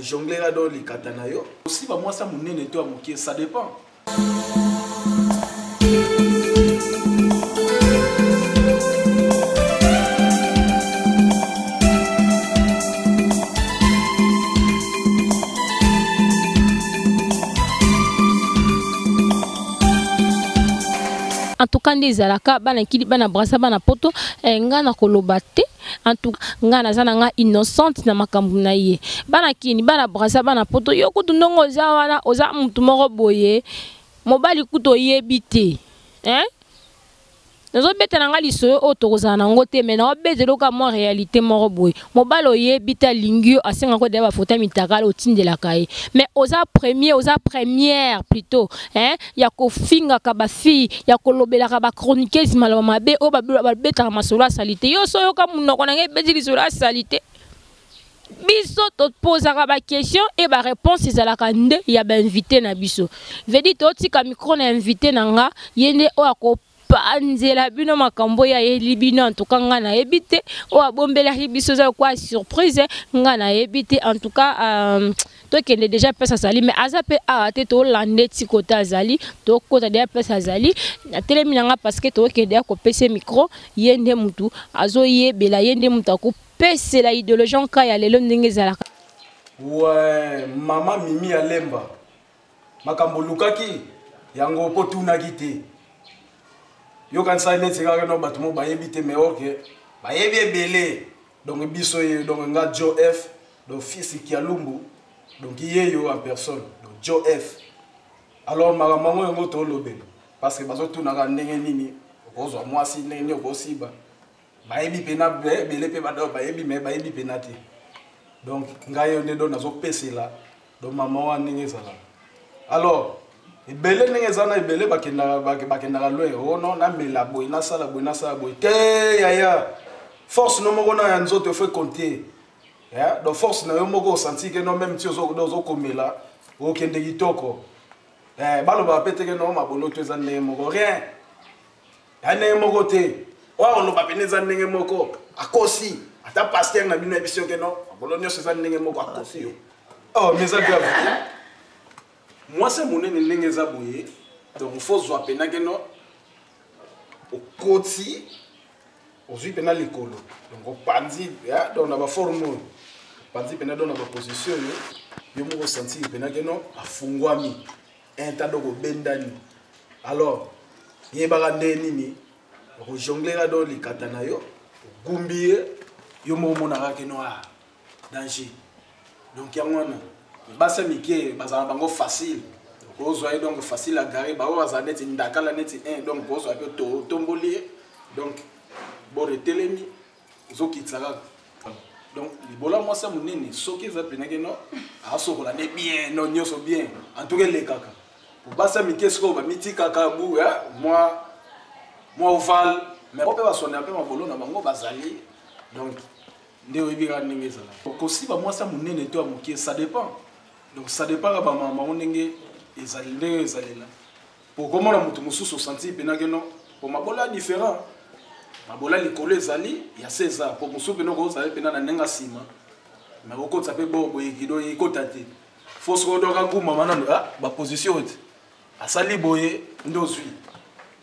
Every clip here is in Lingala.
jongler là dans les katanayo. Aussi, bah, moi, ça, mon nez nettoie mon pied, ça dépend. En tout cas, des alaka, bana kili, bana brasa, bana poto, ngana kolobate. En tout cas, ngana zana innocente na makambu na ye. Bana kini, bana brasa, bana poto. Yo kutu ndongo zawana, oza mtu moro boye. Mobali kuto yebite. Hein? Nous avons bête na ngali soyo otokoza na ngote mais na bête loka mo réalité moro boye. Mobali oyebita lingio asenga ko deba fota mitakala otindela kai. Mais oza première plutôt, hein? Ya ko finga ka ba fi, ya ko lobela ka ba chroniqueuse malama mabe o ba beta masolo salité. Yo soyo ka munoko na ngebeti lisolo salité. Biso te pose la question et la réponse est la kande ya ba invité na biso. Vedi to tika micro na invité nanga yende o ako panzela bino makambo ya libino en tout cas ngana ebité o abombela biso za quoi surprise ngana ebité en tout cas toi qui est déjà pesa sali mais azape a te to lande ti kota azali to kota déjà pesa azali na teleminanga parce que to qui est ko pese micro yende mutu azo yebela yende mutu ko pese la idéologie ka ya lelo ndenge zalaka. Ouais, mama Mimi Alemba makambo lukaki yango potuna gite. Yo kan sa net sika no batumo ba yebite mais OK ba yebi belé donc biso donc nga Joe F donc fils qui alumbu donc yeyo en personne donc Joe F alors mamango ngo to lobel parce que bazo tuna ka ndenge nini okozwa mwasi ndenge okosiba ba yebi pena belé pe ba do ba yebi mais ba yebi penate donc nga yo nde do nazo pesela donc maman wa ndenge sala alors ebele ndenge zana ebele bakenda loye oh non na mela boy na sala boy te yaya force no moko na ya nzoto fait compter ya donc force na yo moko senti que non même ti ozo komela o kende kitoko balo ba pete que non mabono to za ndenge moko rien ya ndenge moko te wa ono ba peneza ndenge moko akosi ata pasteur na bino ebiso que non mabono nyose za ndenge moko akosi yo oh mais ça grave. Moi, c'est mon nez zaboué. Donc, il faut soit pénageno au côté, au suite pénal l'école. Donc, au pandi, donc on a forme, pandi pénal dans la position, je me ressenti pénageno à fungwami, un tas de bendani. Alors, il y a barandé nini, au jongler là dans les katanayo, au gumbier, yo mo monara que noir, danger. Donc, il y a un basa mike bazana bango facile donc ozoye donc facile à garer ba bazana net ndakala net 1 donc ozoye pe tomboli donc bore telemi zokitsaka donc libola moi ça munene soki za penake no asokola ne bien no nyoso bien en tout cas les kaka pour basa mike sko ba miti kaka bu moi oval mais on peut pas sonner un peu mabolo na bango bazali donc ndeo ibira ndenge zala kosi ba moi ça munene to amokie ça dépend. Donc ça dépend de maman ndenge ezalende ezalela. Pour comment la mutu mususu senti penake no pour mabola différent. Mabola likolo ezali ya César pour musu peno ko ezali pena na ndenga sima. Mais oko tsape bobo ekido ekotate. Faut ko doka nguma manano ba position ete. Asali boye ndozwi.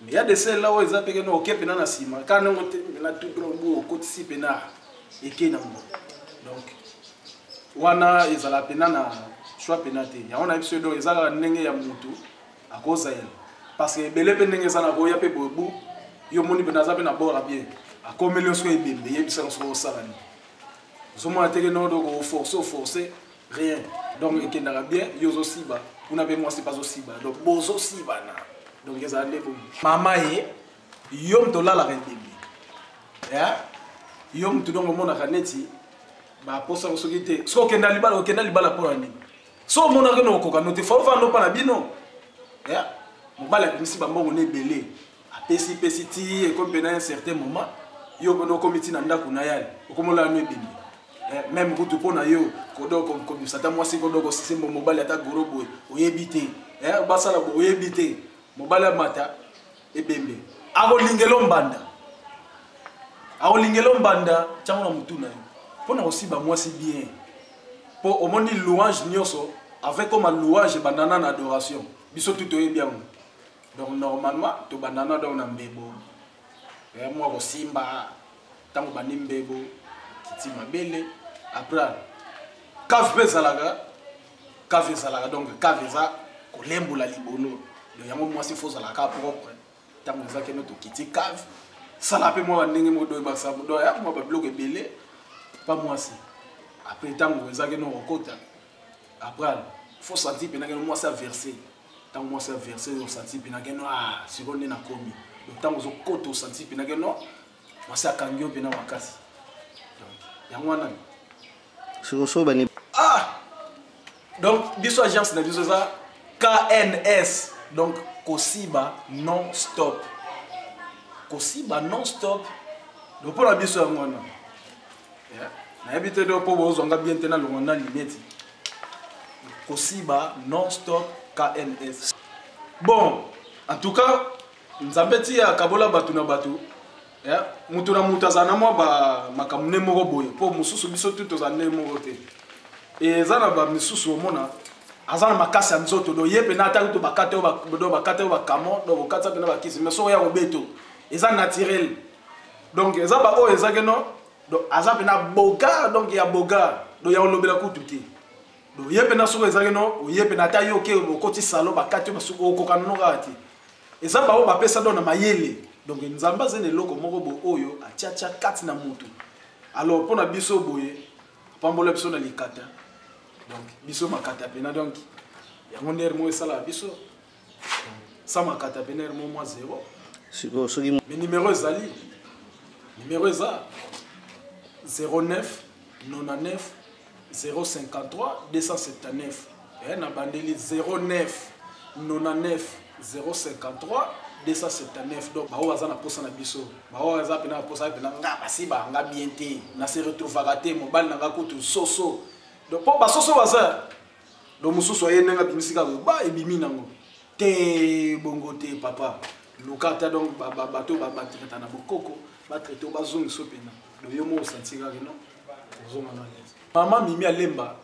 Mais il y a des celles là où ezali pena no okepena na sima. Kana ngote na tout grand bo okotisi pena ekena mo. Donc wana ezala pena na choix pénalité ya on a besoin de ezala ndenge ya mutu akoza yela parce que belé ndenge ezala ko ya pe bobu yo moni pe naza pe na bora bien akomeli osko ebembe yebisa osko salani somo ateke no do forcer rien donc ekendaka bien yo zo siba una be moi c'est pas aussi bas donc bozo siba na donc ezala ndeko mama ye yo mtola la rendembi ya yo mtu donc mona kaneti ba posa soki te so kenda libala pour ani so mona ke no koka no te fa no pa na bino ya mobala misi ba mbongo ne belé apesi ti et comme pendant un certain moment yo no komiti na ndako na yale okomola no ebimi même kutu pona yo kodo comme sata moi si kodo ko simbo mobala ata gorobo oyebite basala bo oyebite mobala mata ebembe akolingelo mbanda chango na mutuna yo pona aussi ba moi si bien pour au moins louange nyoso avec comme louange banana na adoration biso tout est bien donc normalement to banana donc na mbebo et moi ko simba tango bani mbebo kiti mabele après cave zalaga donc cave za ko lembola libolo donc yango moi si faut zalaka propre tango za ke no to kiti cave sala pe moi ndenge mo do ba sa do ya moi ba bloc ebele pas moi si après tango za ke no okota après faut sentir pena que moi ça verser tant moi ça verser on sentir pena que non ah sur on est na komi donc tant on koto sentir pena que non moi ça kangio pena makasi donc ya mwana so bani ah donc biso agence na biso ça KNS donc Kosiba non stop donc pour la biso ya mwana na habite do po bozonga bien tena lo na limite Kosiba non-stop KNS. Bon, en tout cas, nous avons dit à Kabola Batuna Batu. Mutuna mutazana mo ba makamune mo boye po mususu biso tout ozane mo rote. Et zana ba mususu omona azana makasi ya nzoto do yepe na ta to bakate o ba kamo do bakata na ba kisi mais so ya obeto. Eza naturel. Donc eza ba o eza keno do azape na boga donc ya boga do ya olobela kututi. Do yepe na soko ezaki no yepe na ta yo ke okoti salo bakati basuko okokana no kati ezamba o bapesa do na mayele donc nzamba zene loko moko bo oyo achacha kati na mutu alors pona biso boye pambola biso na likata donc biso makata pena donc ya ngonder mo esala biso sa makata pena mo moi 0 siko soki mais numéro ezali numéro eza 09 99 053 279 et na bandeli 09 99 053 279 donc ba oza na posa na biso ba oza pena posa pena nga basiba nga bien te na se retrouver raté mobile nga kutu soso donc po ba soso baza donc mususu ayene nga bimisika ba ebimi nango te bongo te papa lokata donc ba bato ba batreta na bokoko ba traiter ba zone so pena do yo mo sentira que non zone na Maman Mimi Alemba,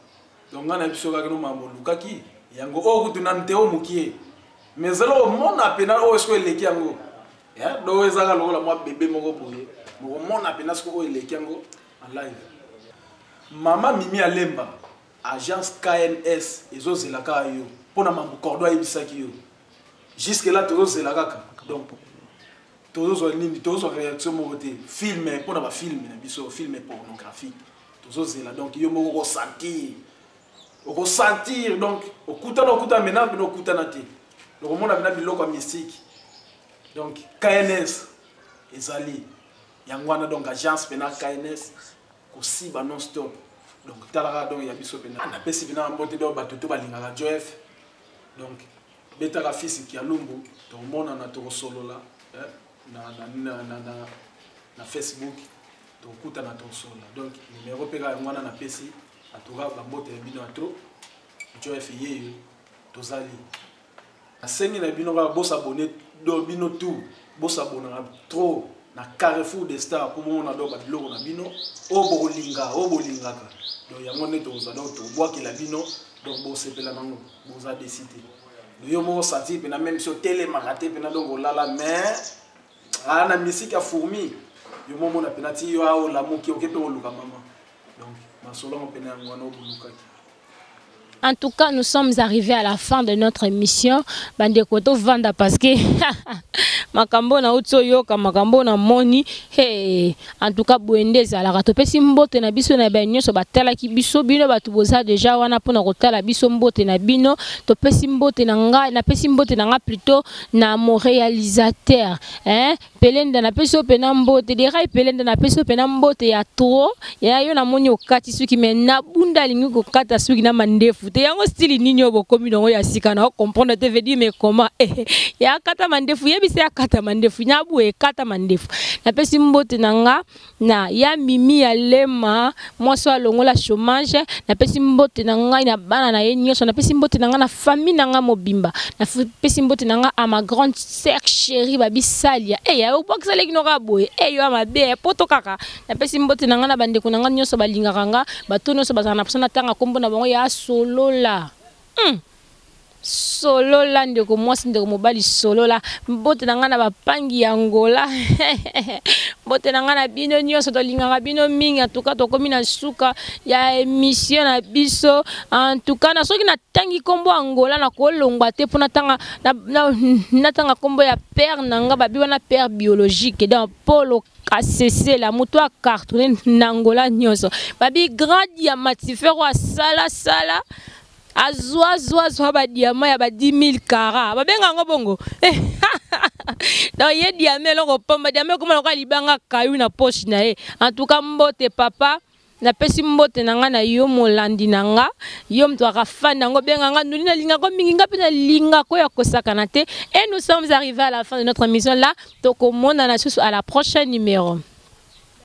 donc on a vu que nous avons Lukaki, yango o kutuna nteo mukie. Mais zelo mon apena o esko eleki yango. Ya do ezaka lokola moi bébé moko boye. Mo mon apena esko eleki yango en live. Maman Mimi Alemba, agence KNS ezo zelaka yo. Pona mambo cordo ayebisaki yo. Jusque là tozo zelaka donc tozo nini tozo réaction mo côté film pona ba film na biso film pornographique. Donc il faut ressentir donc okuta maintenant bino okutana te donc on a biloko mystique donc KNS ezali yangwana donc agence pena KNS Kosiba non stop donc talaka donc ya biso pena na pesi bina mbote do batuto balingaka Joef donc betaka fils ki alumbu to mona na to solola na Facebook to na ton solo donc numéro pega ngwana na pesi atoka bambote bino atro Joef yeyo tozali asengi na bino ba boss abonné do bino tout boss abonné trop na Carrefour des Stars pour mona do ba biloko na bino o bolingaka donc yango ne toza donc to bois que la bino donc bo sepela nango boza décider yo mo senti pena même sur télé maraté pena donc olala mais ana musique a fourmi yo momo na penati yo a la moki okepe oluka mama donc masolo mo pena ngwana obulukaki. En tout cas, nous sommes arrivés à la fin de notre émission. Bandekoto Vanda parce que makambo na utso yoka makambo na moni. Hey, en tout cas, Bouende zala to pesi mbote na biso na banyo so batala ki biso bino batu boza déjà wana pona kotala biso mbote na bino to pesi mbote na nga na pesi mbote na nga plutôt na mon réalisateur hein pelenda na peso pena mbote de rai pelenda na peso pena mbote ya trop ya yo na moni okati suki me na bunda lingi ko kata suki na mandefu te yango style nini obo komi no ya sika na comprendre te veut dire mais comment ya kata mandefu yebisa kata mandefu nyabu ekata mandefu napesi mbote nanga na ya mimi ya lema mwaso alongola chômage napesi mbote nanga na bana na ye nyonso napesi mbote nanga na famille nanga mobimba napesi mbote nanga a ma grande sœur chérie babi salia ya obokisa leki noka boye yo amabe poto kaka napesi mbote nanga na bandeko nanga nyonso balingaka nga bato nyonso bazana na persona tanga kombo na bango ya solola solola ndeko mwasi ndeko mobali solola mbote nanga na bapangi ya ngola mbote nanga na bino nyonso tolingaka bino mingi en tout cas tokomi na suka ya émission na biso en tout cas na soki na tangi kombo angola na kolongwa te pona tanga na tanga kombo ya père nanga babi wana père biologique dans Polo KCC la moto a cartonné nangola nyonso babi grand diamatifero a sala azwa ba diamant ya ba 10 000 carats babenga ngo bongo donc ye diamant longo pomba diamant comme loka libanga kayu na poche na ye en tout cas mbote papa na pesi mbote nanga na yo molandi nanga yo mto akafanda ngo benga nga nuli na linga ko mingi nga pe na linga ko ya kosakana te et nous sommes arrivés à la fin de notre émission là donc au monde na susu à la prochaine numéro.